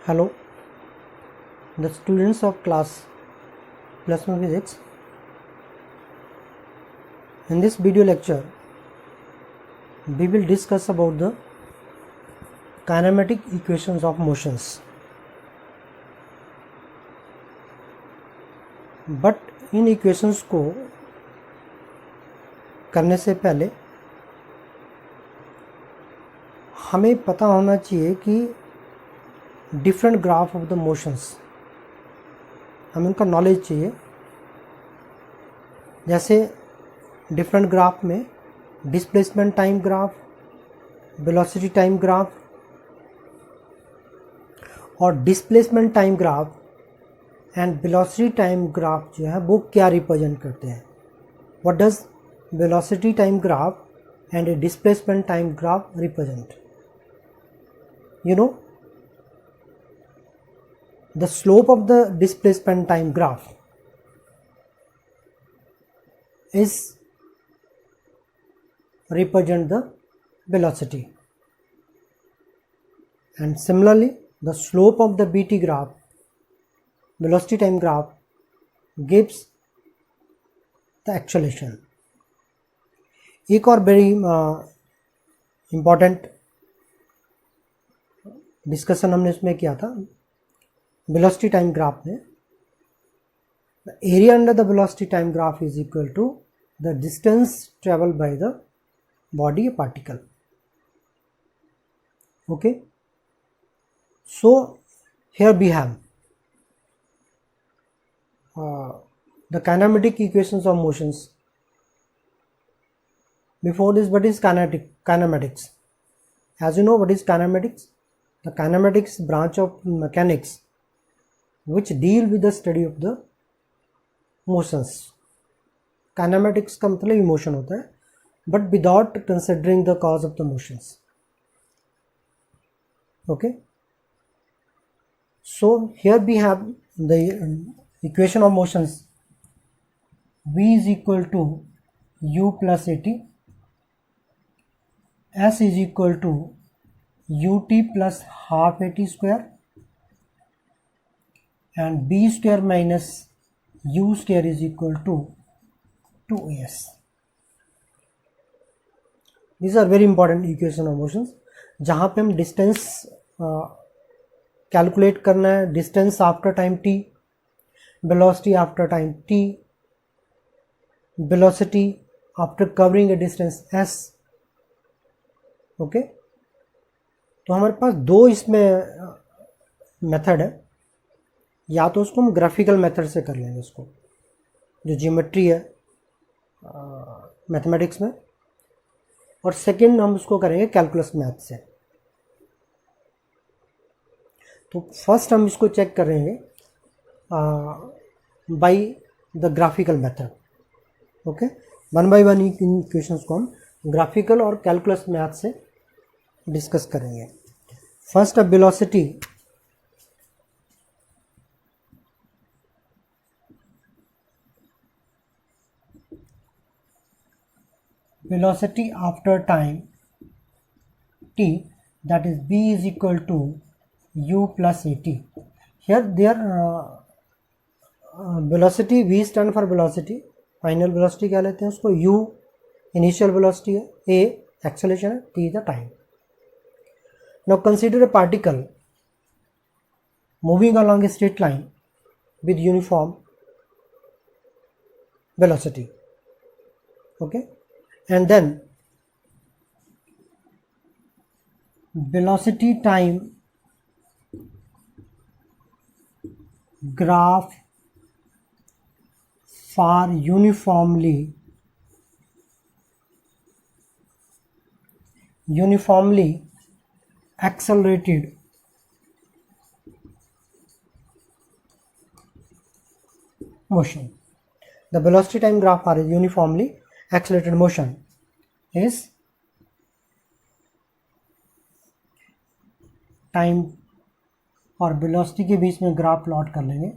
Hello, the students of class +1 physics. In this video lecture, we will discuss about the kinematic equations of motions. But in equations को करने से पहले हमें पता होना चाहिए कि different graph of the motions, हमें उनका नॉलेज चाहिए. जैसे डिफरेंट ग्राफ में displacement time graph, velocity time graph और displacement time graph and velocity time graph जो है वो क्या रिप्रेजेंट करते हैं. What does velocity time graph and displacement time graph represent? You know, the slope of the displacement time graph is represent the velocity, and similarly the slope of the BT graph, velocity time graph, gives the acceleration. एक और very important discussion हमने इसमें किया था velocity time graph में. Area under the velocity time graph is equal to the distance travel by the body particle. Okay, so here we have the kinematic equations of motions. Before this, what is kinematics? As you know, what is kinematics? The kinematics branch of mechanics which deal with the study of the motions. Kinematics का मतलब emotion होता है, but without considering the cause of the motions. Okay, so here we have the equation of motions. V is equal to u plus at, s is equal to ut plus half at square and b square minus u square is equal to 2as. These are very important equation of motions. जहाँ पे हम distance calculate करना है, distance after time t, velocity after time t, velocity after covering a distance s. Okay, तो हमारे पास दो इसमें method है. या तो उसको हम ग्राफिकल मेथड से कर लेंगे, उसको जो ज्योमेट्री है मैथमेटिक्स में, और सेकंड हम उसको करेंगे कैलकुलस मैथ से. तो फर्स्ट हम इसको चेक करेंगे by the graphical method. Okay, one by one in equations को हम ग्राफिकल और कैलकुलस मैथ से डिस्कस करेंगे. First velocity after time t, that is b is equal to u plus at. Here there velocity, v stand for velocity, final velocity क्या लेते हैं उसको, u initial velocity है, a एक्सेलरेशन है, t is the time. Now consider a particle moving along a straight line with uniform velocity. Okay, and then velocity time graph for uniformly accelerated motion. The velocity time graph for a uniformly accelerated motion is time और velocity के बीच में graph plot कर लेंगे.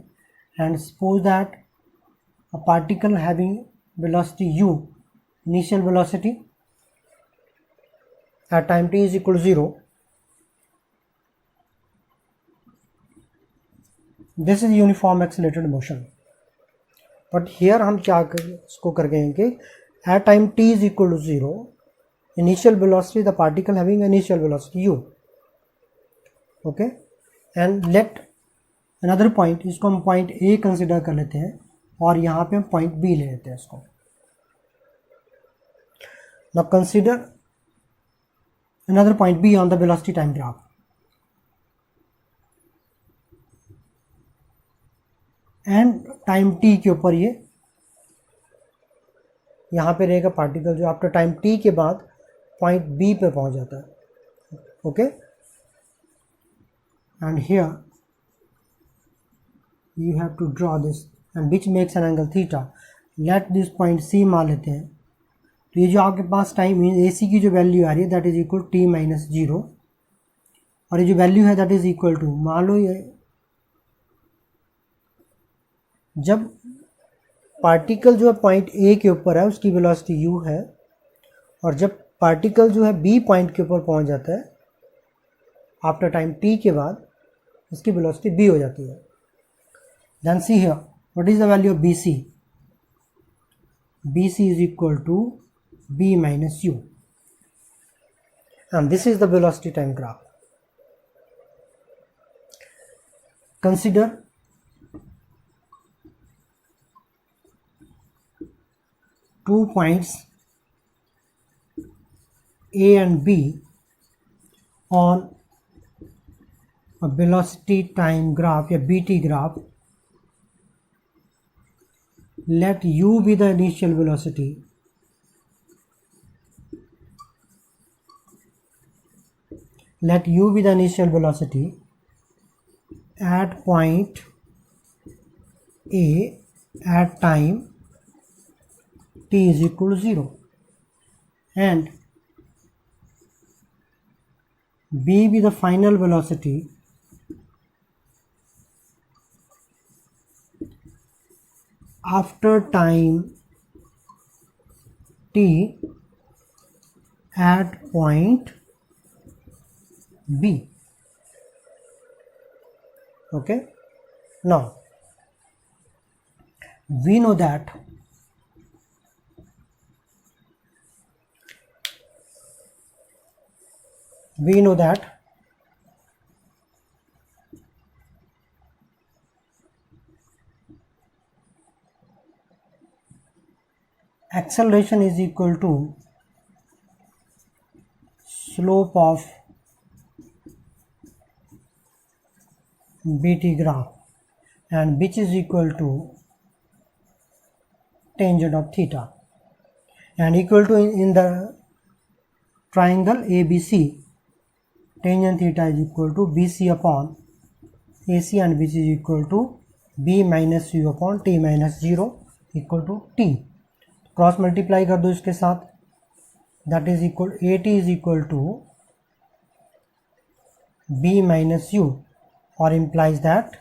And suppose that a particle having velocity u, initial velocity at time t is equal to 0, this is uniform accelerated motion. But here हम क्या इसको कर गए हैं कि at time t is equal to 0 initial velocity the particle having initial velocity u, okay, and let another point, इसको हम point A consider कर लेते हैं और यहाँ पे हम पॉइंट बी ले लेते हैं इसको। Now consider another point be on the velocity time graph. And time T के ऊपर ये यहाँ पे रहेगा पार्टिकल जो आफ्टर टाइम टी के बाद पॉइंट बी पे पहुँच जाता है, okay. And here you have to draw this and which makes an angle theta. Let this point C मान लेते हैं। तो ये जो आपके पास टाइम ए सी की जो वैल्यू आ रही है that is equal T minus 0, और ये जो वैल्यू है दैट इज इक्वल टू, मान लो ये जब पार्टिकल जो है पॉइंट ए के ऊपर है उसकी वेलोसिटी u है, और जब पार्टिकल जो है बी पॉइंट के ऊपर पहुंच जाता है आफ्टर टाइम t के बाद उसकी वेलोसिटी b हो जाती है। Then see here, what is the value of BC? BC is equal to B minus U, and this is the velocity time graph. Consider two points A and B on a velocity time graph, a BT graph. Let u be the initial velocity at point A at time t is equal to 0, and b be the final velocity after time t at point B, okay. Now we know that acceleration is equal to slope of BT graph, and which is equal to tangent of theta, and equal to in the triangle ABC tangent theta is equal to BC upon AC, and which is equal to B minus U upon T minus 0 equal to T। Cross multiply कर दो इसके साथ, that is equal AT is equal to B minus U, और implies that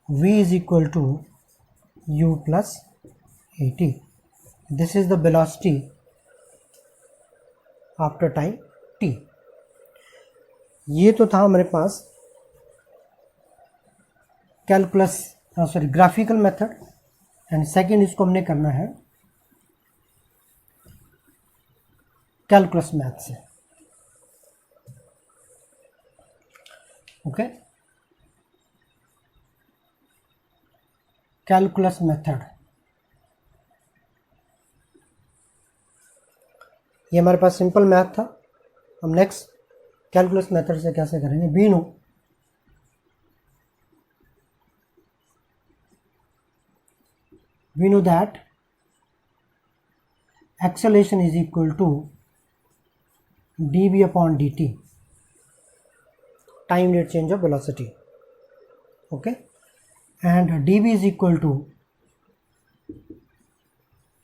V is equal to U plus AT. This is the velocity after time t। ये तो था हमारे पास calculus graphical method, and second इसको हमने करना है कैलकुलस मैथ से, ओके। कैलकुलस मेथड, ये हमारे पास सिंपल मैथ था। हम नेक्स्ट कैलकुलस मेथड से कैसे करेंगे। we know that acceleration is equal to dv upon dt, time rate change of velocity, okay, and dv is equal to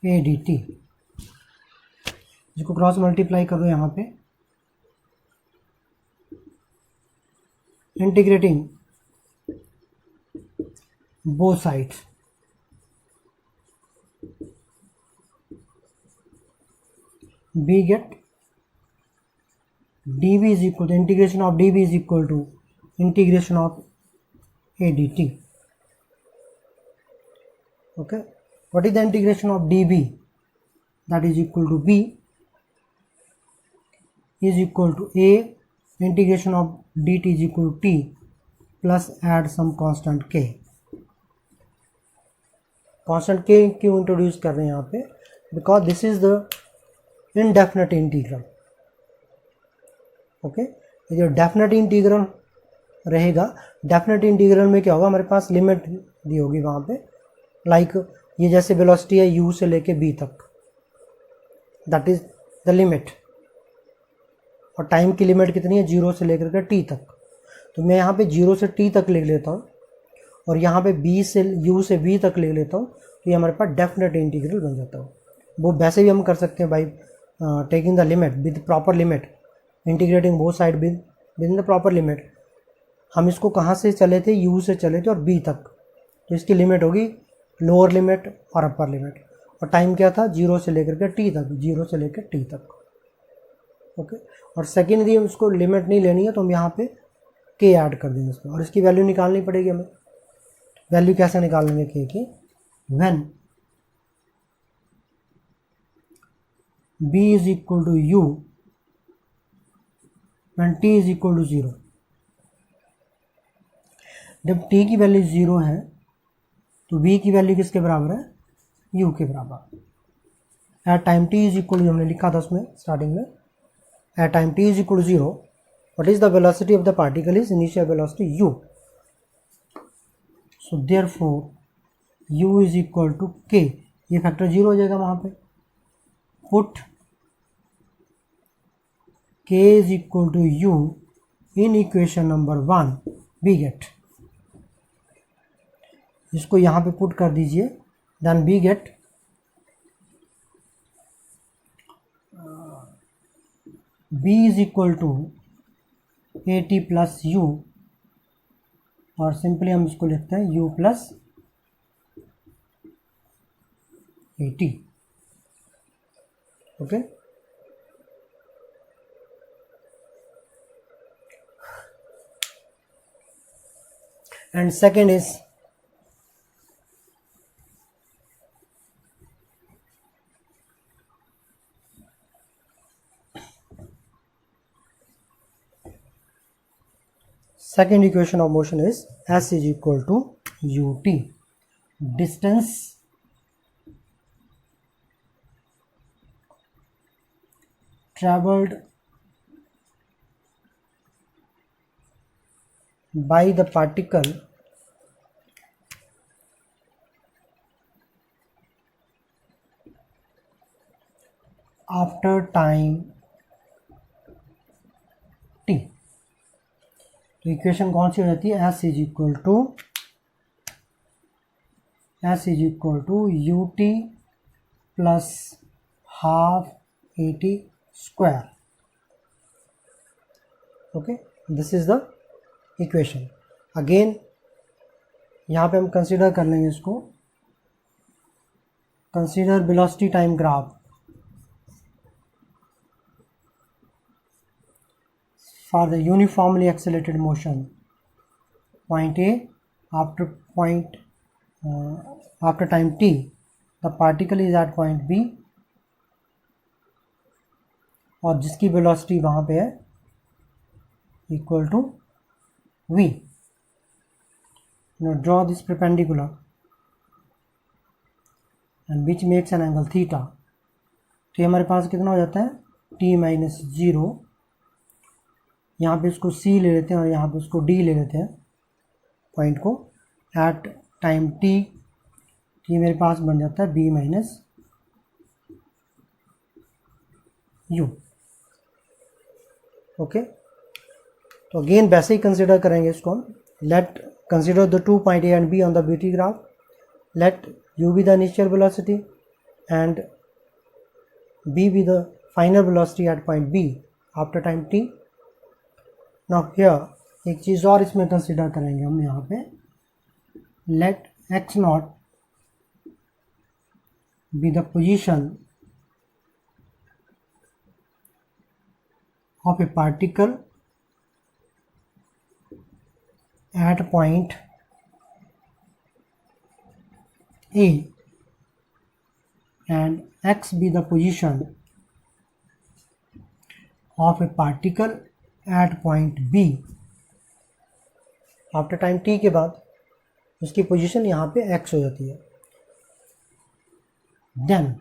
a dt, जिसको cross multiply कर दो यहाँ पे, integrating both sides, we get dv is equal to integration of dv is equal to integration of a dt. Okay, what is the integration of dB? That is equal to b is equal to a integration of dt is equal to t plus add some constant k. constant k क्यों introduce कर रहे हैं यहाँ पे? Because this is the indefinite integral. Okay, ये जो definite integral रहेगा, definite integral में क्या होगा, हमारे पास लिमिट दी होगी वहाँ पे, लाइक ये जैसे वेलोसिटी है u से लेके b तक, दैट इज द लिमिट. और टाइम की लिमिट कितनी है? 0 से लेकर के t तक. तो मैं यहाँ पे 0 से t तक लिख लेता हूँ और यहाँ पे b से u से v तक लिख लेता हूँ, तो ये हमारे पास डेफिनेट इंटीग्रल बन जाता है. वो वैसे भी हम कर सकते हैं by taking the limit with proper limit, integrating both side with the proper limit. हम इसको कहाँ से चले थे? u से चले थे और b तक, तो इसकी लिमिट होगी लोअर लिमिट और अपर लिमिट. और टाइम क्या था? 0 से लेकर के t तक, 0 से लेकर t तक. ओके, और सेकेंड यदि उसको लिमिट नहीं लेनी है तो हम यहाँ पे k ऐड कर देंगे इसमें, और इसकी वैल्यू निकालनी पड़ेगी हमें. वैल्यू कैसे निकालेंगे k की? When b is equal to u when t is equal to 0. जब t की वैल्यू 0 है तो b की वैल्यू किसके बराबर है? u के बराबर. At time t is equal to, हमने लिखा था उसमें स्टार्टिंग में, at time t is equal to 0, what is the velocity of the particle? Is initial velocity u. So therefore u is equal to k. ये factor 0 हो जाएगा वहाँ पे. Put k is equal to u in equation number 1, we get, इसको यहाँ पे put कर दीजिए, then we get b is equal to A T plus U, और सिंपली हम इसको लिखते हैं u plus A T. Okay, and second is second equation of motion is s is equal to ut, distance traveled by the particle after time t. तो equation कौन सी हो जाती है? s is equal to U T plus half A T square. Okay, this is the equation. Again यहाँ पे हम consider कर लेंगे इसको, consider velocity time graph for the uniformly accelerated motion. Point A, after time t, the particle is at point B, और जिसकी velocity वहाँ पे है equal to v. Now draw this perpendicular and which makes an angle theta. तो हमारे पास कितना हो जाता है? t minus 0. यहाँ पे उसको c ले लेते हैं और यहाँ पे उसको d ले लेते हैं पॉइंट को. एट टाइम t ये मेरे पास बन जाता है b माइनस u. ओके, तो अगेन वैसे ही कंसिडर करेंगे इसको हम. Let consider the 2 point a and b on the BT graph. Let u be the initial velocity and b be the final velocity at point b after time t. Now here एक चीज़ और इसमें consider करेंगे हम यहाँ पे. Let x naught be the position of a particle at point A and x be the position of a particle at point B, after time t के बाद उसकी पोजीशन यहाँ पे x हो जाती है, देन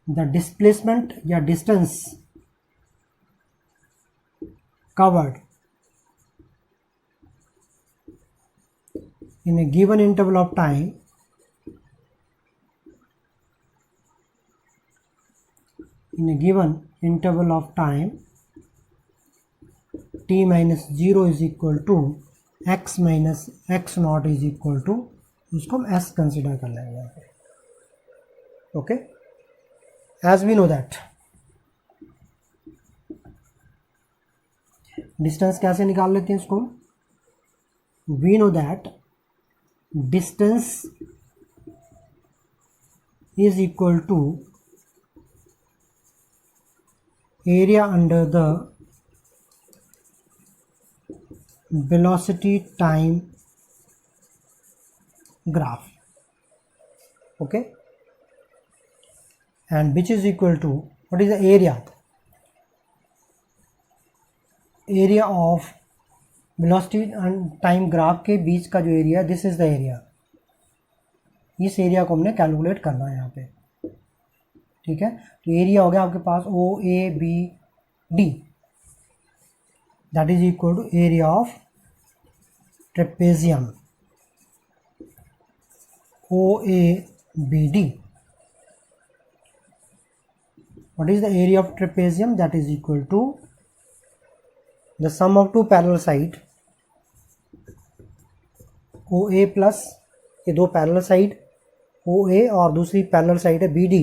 द डिस्प्लेसमेंट या distance covered in a given interval of time t minus 0 is equal to x minus x naught is equal to, इसको हम s कंसिडर कर लेंगे यहाँ पे. Okay, as we know that distance कैसे निकाल लेते हैं इसको. We know that distance is equal to area under the velocity time graph. Okay, and which is equal to, what is the area of velocity and time graph के बीच का जो area, this is the area. इस area को हमने calculate करना है यहाँ पे. ठीक है, तो एरिया हो गया आपके पास O A B D, that is equal to area of trapezium O A B D. What is the area of trapezium? That is equal to the sum of two parallel side OA plus ये दो parallel side OA और दूसरी parallel side है BD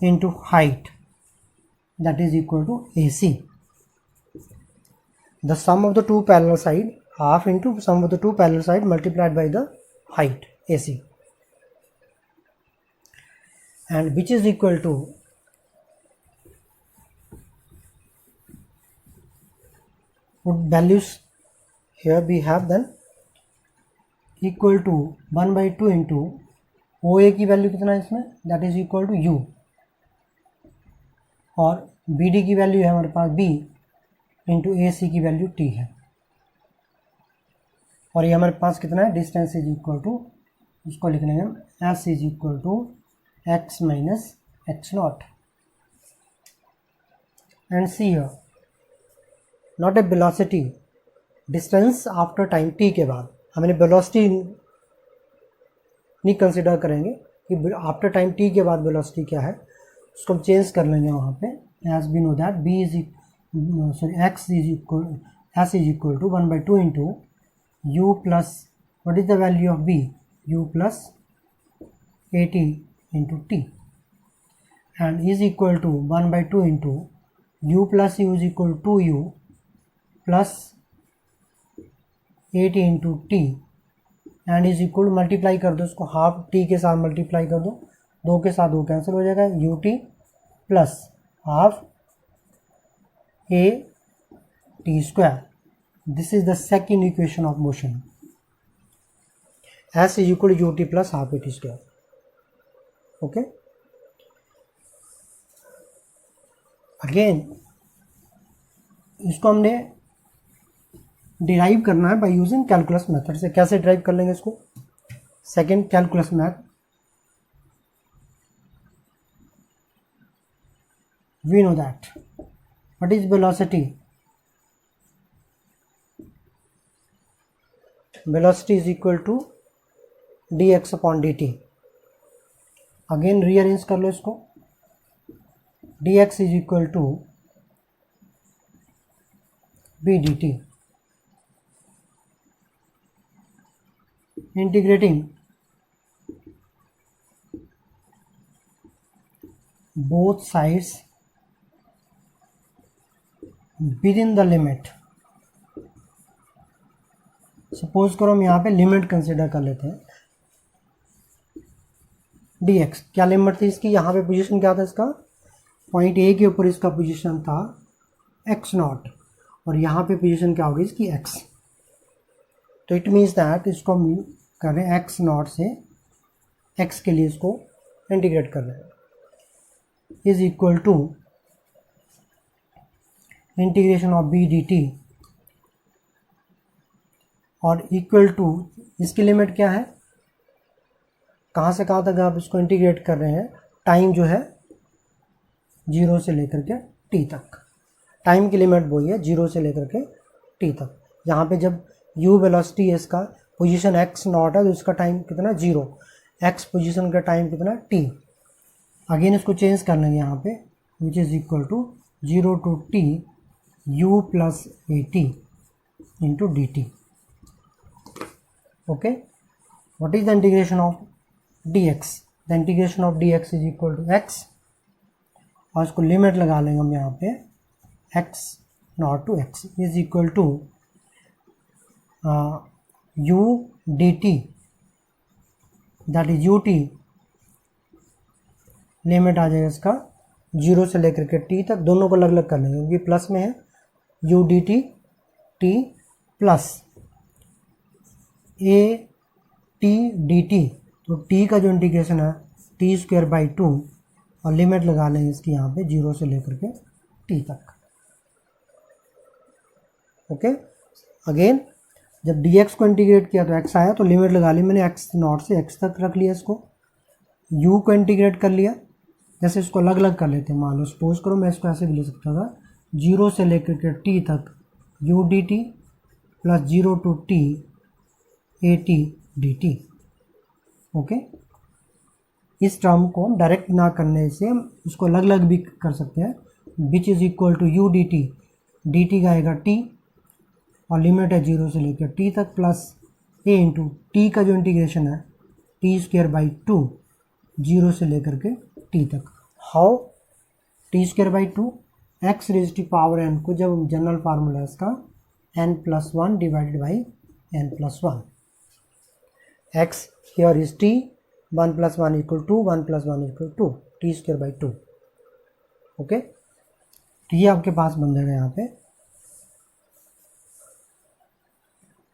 into height, that is equal to AC. The sum of the two parallel side half into sum of the two parallel side multiplied by the height AC, and which is equal to values here we have then equal to 1/2 into OA की value कितना है इसमें, that is equal to U, और BD की value है हमारे पास B into AC की वैल्यू T है, और ये हमारे पास कितना है, डिस्टेंस इज इक्वल टू, इसको लिख लेंगे हम S is equal to x minus x naught. And see here not a velocity, distance after time t के बाद हमने वेलोसिटी नहीं कंसिडर करेंगे कि आफ्टर टाइम t के बाद वेलोसिटी क्या है, उसको हम चेंज कर लेंगे वहाँ पे. As we know that b is x is equal s is equal to 1/2 into u plus, what is the value of b, u plus 80 into t, and is equal to 1/2 into u plus u is equal to u plus 80 into T, and is equal multiply कर दो उसको, half T के साथ multiply कर दो, दो के साथ दो कैंसिल हो जाएगा, you T plus half A T square. This is the second equation of motion. S is equal you T plus half A T square. Okay, again इसको हमने डिराइव करना है बाय यूजिंग कैलकुलस मेथड से. कैसे derive कर लेंगे इसको, second calculus math. We know that what is velocity, velocity is equal to dx upon dt. Again rearrange कर लो इसको, dx is equal to b dt. integrating both sides within the limit. Suppose करो हम यहाँ पे limit consider कर लेते हैं, dx क्या लिमिट थी इसकी, यहाँ पे पोजीशन क्या था इसका, पॉइंट ए के ऊपर इसका पोजीशन था x नॉट, और यहाँ पे पोजीशन क्या होगी इसकी x. तो इट मीन्स दैट इसको हम कर रहे हैं एक्स नॉट से एक्स के लिए इसको इंटीग्रेट कर रहे हैं, is equal to integration of B D T, और इक्वल टू इसकी लिमिट क्या है, कहाँ से कहाँ तक आप इसको इंटीग्रेट कर रहे हैं, टाइम जो है 0 से लेकर के t तक, टाइम की लिमिट वही है 0 से लेकर के t तक। यहाँ पे जब u वेलोसिटी है, इसका पोजीशन x नॉट है, तो इसका टाइम कितना 0, x पोजीशन का टाइम कितना t। अगेन इसको चेंज कर लेंगे यहाँ पे, which is equal to 0 to t u plus A T into D T. Okay, what is the integration of dx? The integration of dx is equal to x, और इसको limit लगा लेंगे हम यहाँ पे x not to x is equal to u dt, that is ut, limit आ जाएगा इसका 0 से लेकर के t तक, दोनों को अलग अलग कर लेंगे क्योंकि प्लस में है, u dt t plus A T D T, तो t का जो इंटीग्रेशन है टी स्क्वायर बाई 2, और लिमिट लगा लेंगे इसकी यहाँ पे 0 से लेकर के t तक। ओके, अगेन जब dx को इंटीग्रेट किया तो x आया, तो लिमिट लगा ली मैंने x नॉट से x तक रख लिया, इसको u को इंटीग्रेट कर लिया। जैसे इसको अलग अलग कर लेते हैं, मान लो सपोज करो मैं इसको ऐसे भी ले सकता था, 0 से लेकर के t तक u D T plus 0 to t A T D T. Okay, इस टर्म को हम डायरेक्ट ना करने से हम इसको अलग अलग भी कर सकते हैं, which is equal to U D T का आएगा t, और लिमिट है 0 से लेकर t तक, प्लस a इंटू टी का जो इंटीग्रेशन है टी स्क्वायर बाई 2 0 से लेकर के t तक। How, T square by 2 X raise to power n को जब जनरल फार्मूला है इसका n+1 divided by n+1, x here is t, 1 plus 1 equal to 1 plus 1 equal to t square by 2। Okay, तो ये आपके पास बन जाएगा यहाँ पे,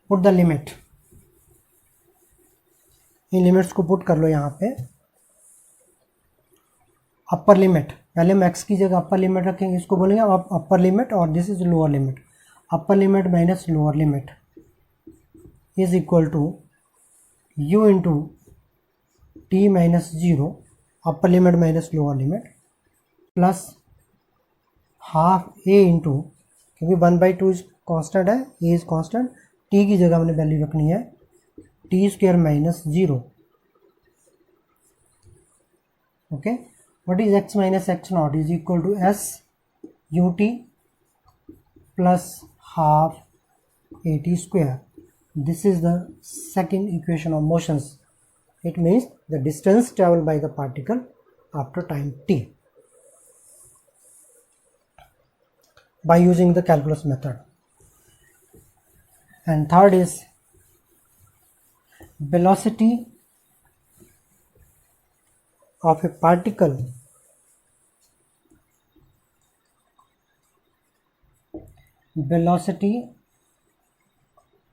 put the limit, in limits को पुट कर लो यहाँ पे। अपर लिमिट, पहले हम x की जगह अपर लिमिट रखेंगे, इसको बोलेंगे अब अपर लिमिट, और this is lower limit, upper limit minus lower limit is equal to u into T minus 0, upper limit minus lower limit, plus half a into, क्योंकि 1/2 इज कॉन्स्टेंट है, a is constant, t की जगह हमने value रखनी है T square minus 0। Okay, what is x minus x naught is equal to s u t plus half a t square। This is the second equation of motions. It means the distance traveled by the particle after time t by using the calculus method. And third is velocity of a particle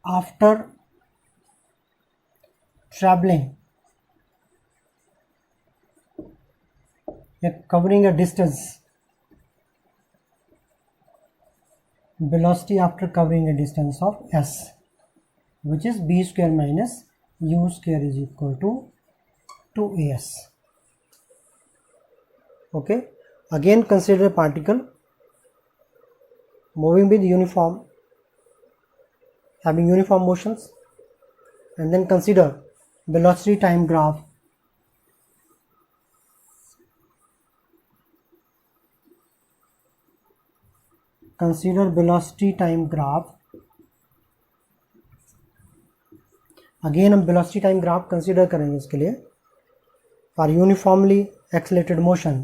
after traveling covering a distance, velocity after covering a distance of s, which is b square minus u square is equal to 2as. Okay, again consider a particle moving with uniform, having uniform motions, and then consider velocity time graph. Consider velocity time graph. Again हम velocity time graph consider करेंगे इसके लिए, for uniformly accelerated motion.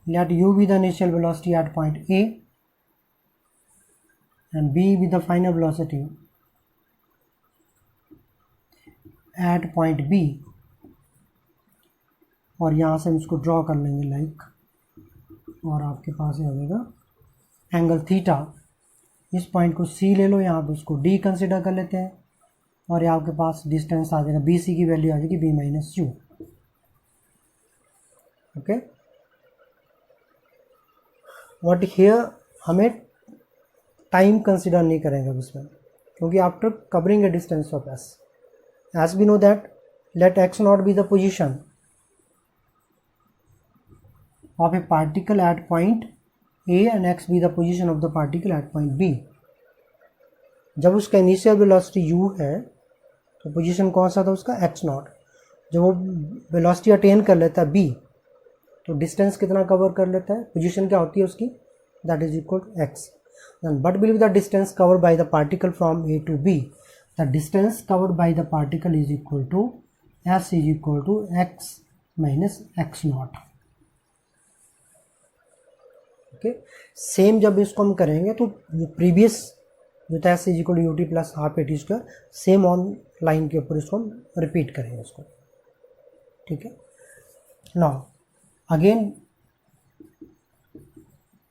Let u be the initial velocity at point A and b be the final velocity at point B, और यहाँ से हम इसको draw कर लेंगे लाइक, और आपके पास ये हो जाएगा एंगल थीटा इस पॉइंट को सी ले लो, यहाँ पे उसको डी कंसिडर कर लेते हैं और यहाँ आपके पास डिस्टेंस आ जाएगा बी सी की वैल्यू आ जाएगी B minus U. Okay, but here हमें टाइम कंसिडर नहीं करेंगे अब इसमें, क्योंकि after covering a distance of S, as we know that let x naught be the position of a particle at point A and x be the position of the particle at point B। जब उसका initial velocity u है तो position कौन सा था उसका x not. जब वो वेलोसिटी अटेन कर लेता है b तो डिस्टेंस कितना कवर कर लेता है, पोजीशन क्या होती है उसकी, that is equal to x। But will be the distance covered by the particle from A to B, the distance covered by the particle is equal to S is equal to x minus X naught. Okay, same जब इसको हम करेंगे तो previous जो था S is equal to U T plus half A T square, same on line के ऊपर इसको हम रिपीट करेंगे इसको। ठीक है, now again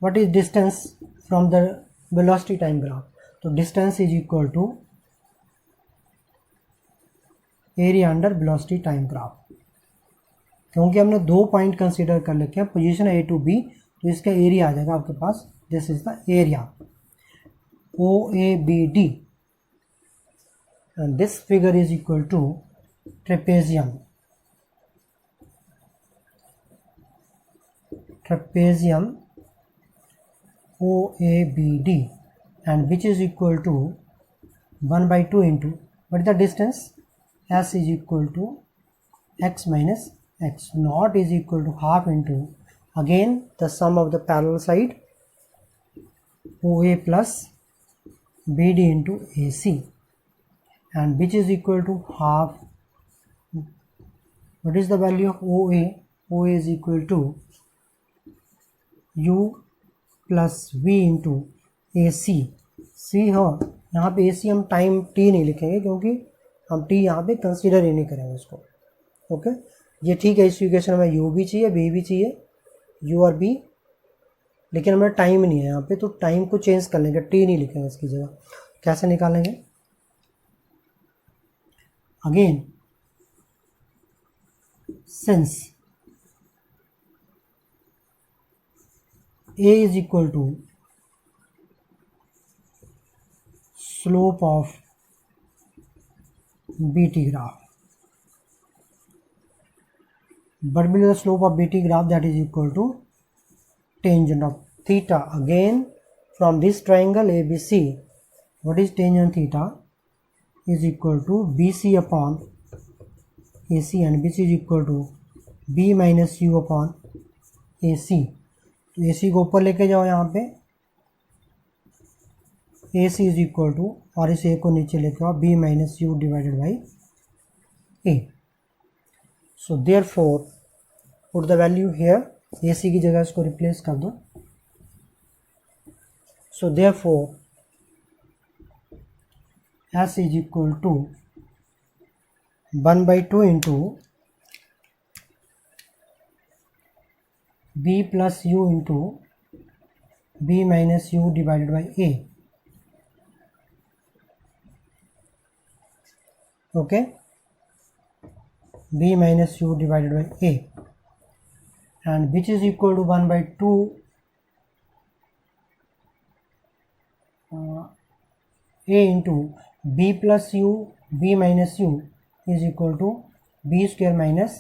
what is distance from the velocity time graph, तो distance is equal to area under velocity time graph. क्योंकि हमने दो पॉइंट कंसीडर कर रखे हैं, पोजीशन ए टू बी, तो इसका एरिया आ जाएगा आपके पास, this is the area O A B D, and this figure is equal to trapezium O A B D, and which is equal to 1/2 into what is the distance, S is equal to x minus x naught is equal to half into again the sum of the parallel side OA plus BD into AC, and which is equal to half. What is the value of OA? OA is equal to U plus V into AC। C हो, यहाँ पे AC हम time t नहीं लिखेंगे क्योंकि हम t यहाँ पे कंसीडर ही नहीं करेंगे उसको। ओके, ये ठीक है, इस इक्वेशन में u भी चाहिए b भी चाहिए, u और b, लेकिन हमें टाइम नहीं है यहाँ पे, तो टाइम को चेंज कर लेंगे, t नहीं लिखेंगे इसकी जगह। कैसे निकालेंगे, again since a is equal to slope of BT graph, but below the slope of BT graph that is equal to tangent of theta. Again from this triangle ABC, what is tangent theta is equal to BC upon AC, and which is equal to B minus U upon AC। तो AC को ऊपर लेके जाओ यहाँ पे, AC is equal to, और इस A को नीचे लेके आओ, B minus U divided by A। So therefore put the value here, AC की जगह इसको रिप्लेस कर दो। So therefore S is equal to 1/2 into B plus U into B minus U divided by A। okay, B minus U divided by A, and which is equal to 1/2 A into B plus U, B minus U is equal to B square minus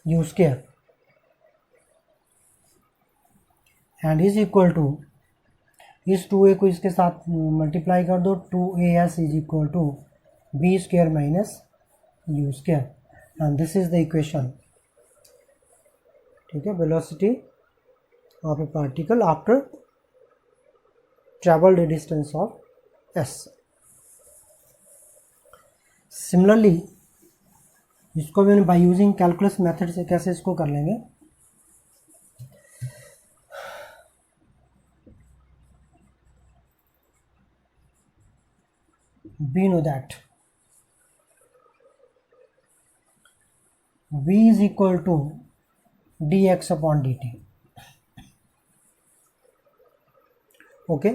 U square, and is equal to, इस 2a को इसके साथ multiply कर दो, 2as is equal to b square minus u square, and this is the equation। ठीक है, velocity of a particle after traveled a distance of s। Similarly इसको भी बाय यूजिंग कैलकुलस मेथड से कैसे इसको कर लेंगे, we know that v is equal to dx upon dt। okay,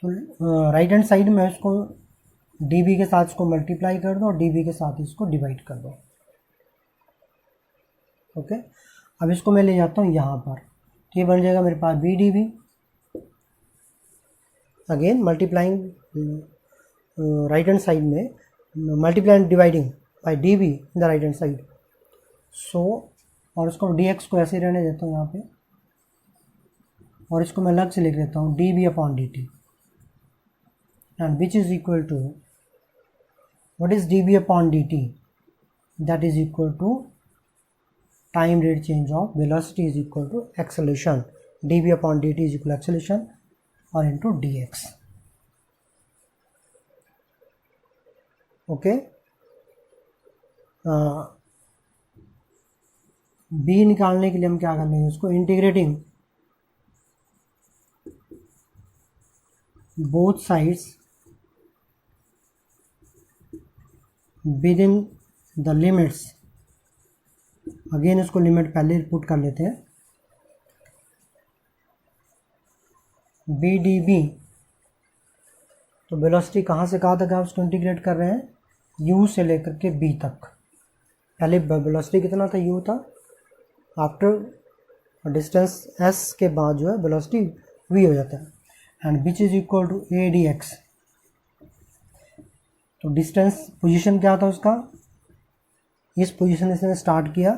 तो राइट हैंड साइड में इसको db के साथ इसको मल्टीप्लाई कर दो और db के साथ इसको डिवाइड कर दो। ओके, अब इसको मैं ले जाता हूँ यहाँ पर, तो ये बन जाएगा मेरे पास B D B, again multiplying right hand side में multiplying dividing by D B in the right hand side. So और इसको डी एक्स को ऐसे रहने देता हूँ यहाँ पे, और इसको मैं अलग से लिख देता हूँ D B upon D T, and which is equal to what is D B upon D T, that is equal to time rate change of velocity is equal to acceleration, dv upon dt is equal to acceleration or into dx. okay, b निकालने के लिए हम क्या कर लेंगे, उसको integrating both sides within the limits, again इसको limit पहले पुट कर लेते हैं, बी डी बी, तो वेलोसिटी कहाँ से कहाँ तक आप उसको इंटीग्रेट कर रहे हैं, u से लेकर के b तक। पहले वेलोसिटी कितना था, u था, आफ्टर डिस्टेंस s के बाद जो है वेलोसिटी v हो जाता है, and which is equal to a d x. तो डिस्टेंस पोजीशन क्या था उसका, इस पोजीशन से स्टार्ट किया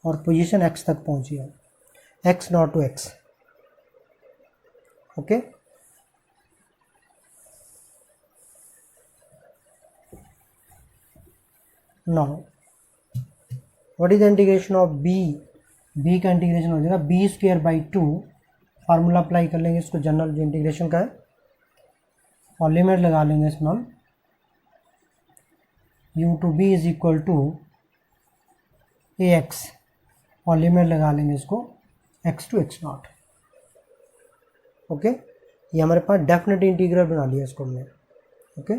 और पोजीशन x तक पहुंच गया, x not to x। Okay, now what is the integration of b, b का इंटीग्रेशन हो जाएगा b square by 2, formula apply कर लेंगे इसको जनरल जो इंटीग्रेशन का है, और लिमिट लगा लेंगे इसमें हम u to b is equal to ax, और लिमिट लगा लेंगे इसको x to x nought. Okay, ये हमारे पास डेफिनेट इंटीग्रल बना लिया इसको हमने। ओके,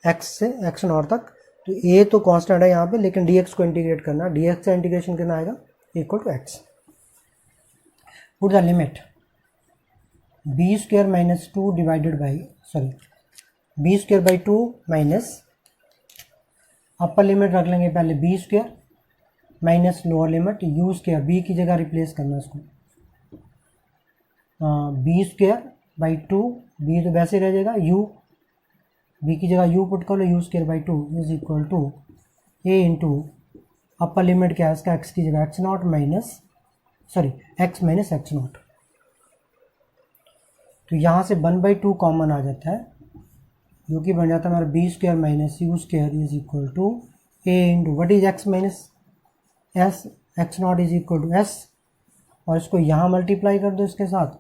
x से x नॉट तक, तो a तो कांस्टेंट है यहाँ पे, लेकिन dx को इंटीग्रेट करना, dx का इंटीग्रेशन कितना आएगा, equal to x। Put the limit b square minus 2 divided by, sorry b square by 2 minus, upper limit रख लेंगे पहले b square minus lower limit u square, b की जगह रिप्लेस करना है इसको, बी स्क्वायर बाई 2, बी तो वैसे रह जाएगा, यू बी की जगह यू पुट कर लो, U square by 2 is equal to A into upper limit क्या है इसका, एक्स की जगह X naught minus, sorry X minus X naught. तो यहाँ से 1/2 कॉमन आ जाता है, जो कि बन जाता है हमारा b square minus u square is equal to A into what is x minus s, x nought is equal to s, और इसको यहाँ मल्टीप्लाई कर दो इसके साथ,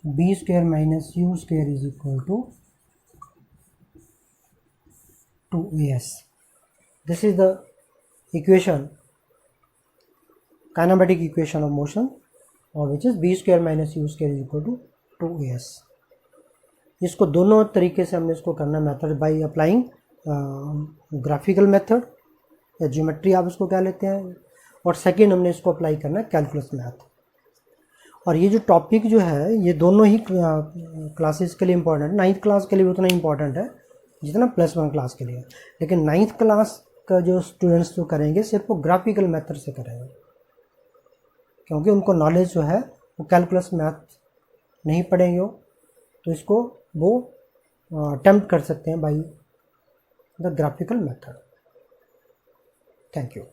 b square minus u square is equal to 2as. This is the equation, kinematic equation of motion, or which is b square minus u square is equal to 2as. इसको दोनों तरीके से हमने इसको करना, method by applying graphical method या geometry आप इसको क्या लेते हैं, और सेकेंड हमने इसको अप्लाई करना है कैलकुलस मैथ। और ये जो टॉपिक जो है ये दोनों ही क्लासेस के लिए इम्पॉर्टेंट है, 9th क्लास के लिए उतना इम्पॉर्टेंट है जितना +1 क्लास के लिए, लेकिन 9th क्लास का जो स्टूडेंट्स जो करेंगे सिर्फ वो ग्राफिकल मेथड से करेंगे, क्योंकि उनको नॉलेज जो है वो कैलकुलस मैथ नहीं पढ़ेंगे हो, तो इसको वो अटेम्प्ट कर सकते हैं by the graphical method. Thank you.